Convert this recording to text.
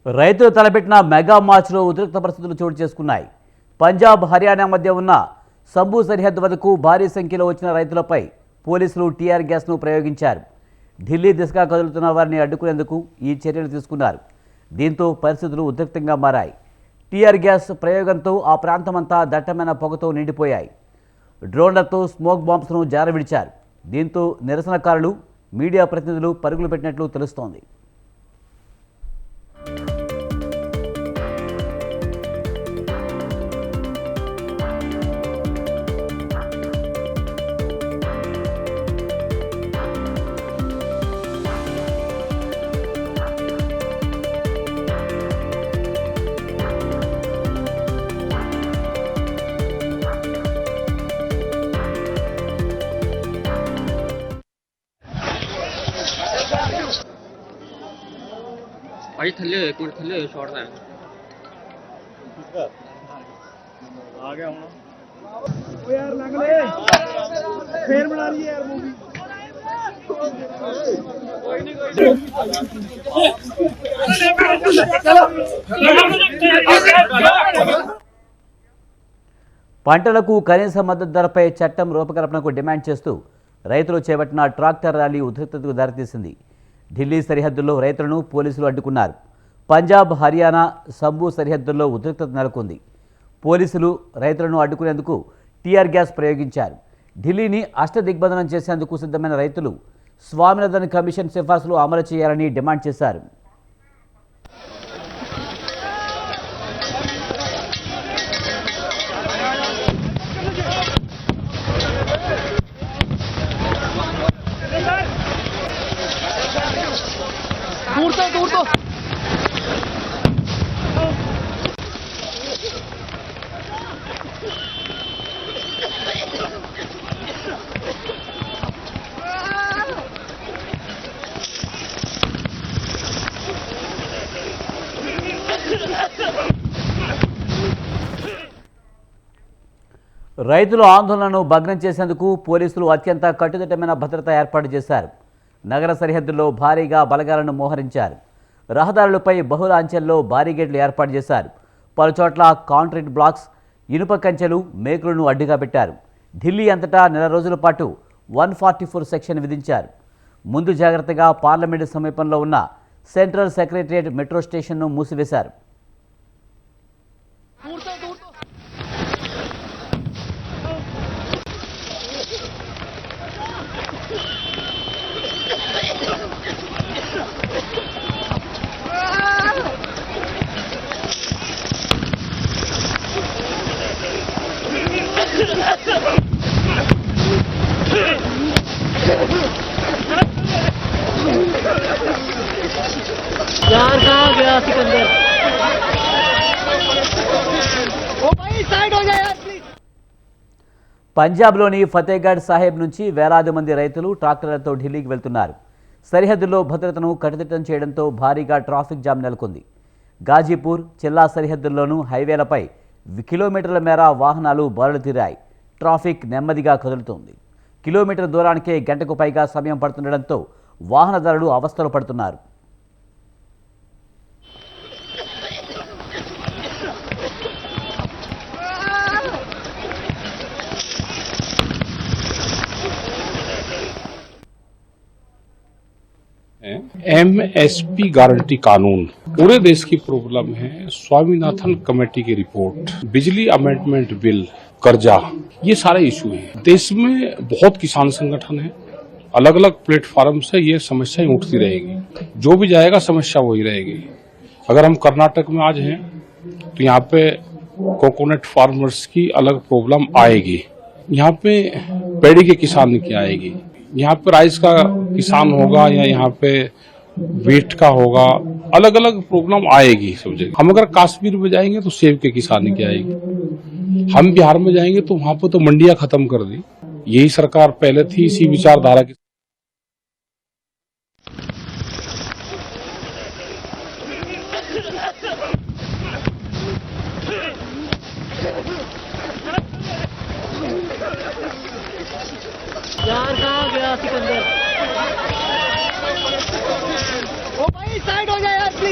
రైతులు తలపెట్టిన మెగా మార్చ్లో ఉద్రిక్త పరిస్థితులు చోటు చేసుకున్నాయి. పంజాబ్, హర్యానా మధ్య ఉన్న సంబూ సరిహద్దు వద్దకు భారీ సంఖ్యలో వచ్చిన రైతులపై పోలీసులు టీఆర్ గ్యాస్ను ప్రయోగించారు. ఢిల్లీ దిశగా కదులుతున్న వారిని అడ్డుకునేందుకు ఈ చర్యలు తీసుకున్నారు. దీంతో పరిస్థితులు ఉద్రిక్తంగా మారాయి. టీఆర్ గ్యాస్ ప్రయోగంతో ఆ ప్రాంతమంతా దట్టమైన పొగతో నిండిపోయాయి. డ్రోన్లతో స్మోక్ బాంబ్స్ను జారవిడిచారు. దీంతో నిరసనకారులు, మీడియా ప్రతినిధులు పరుగులు పెట్టినట్లు తెలుస్తోంది. भाई थल्ले एक मिनट थल्ले छोड़ रहा है आ गया हूं ओ यार लग ले फिर बना रही है यार मूवी పంటలకు కనీస మద్దతు ధరపై చట్టం రూపకల్పనకు డిమాండ్ చేస్తూ రైతులు చేపట్టిన ట్రాక్టర్ ర్యాలీ ఉద్రిక్తతకు దారితీసింది. ఢిల్లీ సరిహద్దుల్లో రైతులను పోలీసులు అడ్డుకున్నారు. పంజాబ్, హర్యానా సంబూ సరిహద్దుల్లో ఉద్రిక్తత నెలకొంది. పోలీసులు రైతులను అడ్డుకునేందుకు టీఆర్ గ్యాస్ ప్రయోగించారు. ఢిల్లీని అష్టదిగ్బంధనం చేసేందుకు సిద్ధమైన రైతులు స్వామినాథన్ కమిషన్ సిఫార్సులు అమలు చేయాలని డిమాండ్ చేశారు. రైతుల ఆందోళనను భగ్నం చేసేందుకు పోలీసులు అత్యంత కట్టుదిట్టమైన భద్రత ఏర్పాటు చేశారు. నగర సరిహద్దుల్లో భారీగా బలగాలను మోహరించారు. రహదారులపై బహుళ అంచెల్లో బారిగేట్లు ఏర్పాటు చేశారు. పలుచోట్ల కాంక్రీట్ బ్లాక్స్, ఇనుప కంచెలు, మేకులను అడ్డుగా పెట్టారు. ఢిల్లీ అంతటా నెల రోజుల పాటు 144 సెక్షన్ విధించారు. ముందు జాగ్రత్తగా పార్లమెంటు సమీపంలో ఉన్న సెంట్రల్ సెక్రటరియట్ మెట్రో స్టేషన్ను మూసివేశారు. यार कहाँ गया सिकंदर ओ भाई साइड हो जाए यार प्लीज. పంజాబ్లోని ఫతేగఢ్ సాహెబ్ నుంచి వేలాది మంది రైతులు ట్రాక్టర్లతో ఢిల్లీకి వెళ్తున్నారు. సరిహద్దులో భద్రతను కట్టుదిట్టం చేయడంతో భారీగా ట్రాఫిక్ జామ్ నెలకొంది. గాజీపూర్, చిల్లా సరిహద్దుల్లోనూ హైవేలపై కిలోమీటర్ల మేర వాహనాలు బారులు తీరాయి. ట్రాఫిక్ నెమ్మదిగా కదులుతోంది. కిలోమీటర్ దూరానికే గంటకు పైగా సమయం పడుతుండటంతో వాహనదారులు అవస్థలు పడుతున్నారు. एमएसपी गारंटी कानून पूरे देश की प्रॉब्लम है. स्वामीनाथन कमेटी की रिपोर्ट, बिजली अमेंडमेंट बिल, कर्जा, ये सारे इशू हैं. देश में बहुत किसान संगठन है, अलग अलग प्लेटफॉर्म से ये समस्याएं उठती रहेगी. जो भी जाएगा समस्या वही रहेगी. अगर हम कर्नाटक में आज हैं तो यहाँ पे कोकोनट फार्मर्स की अलग प्रॉब्लम आएगी. यहाँ पे पेड़ी के किसान की आएगी. यहाँ पे राइस का किसान होगा या यहाँ पे वेट का होगा. अलग अलग प्रॉब्लम आएगी सब जगह. हम अगर कश्मीर में जाएंगे तो सेब के किसान की आएगी. हम बिहार में जाएंगे तो वहां पे तो मंडियां खत्म कर दी. यही सरकार पहले थी इसी विचारधारा की. यार कहाँ गया सिकंदर ओ भाई साइड हो जाए यार प्लीज.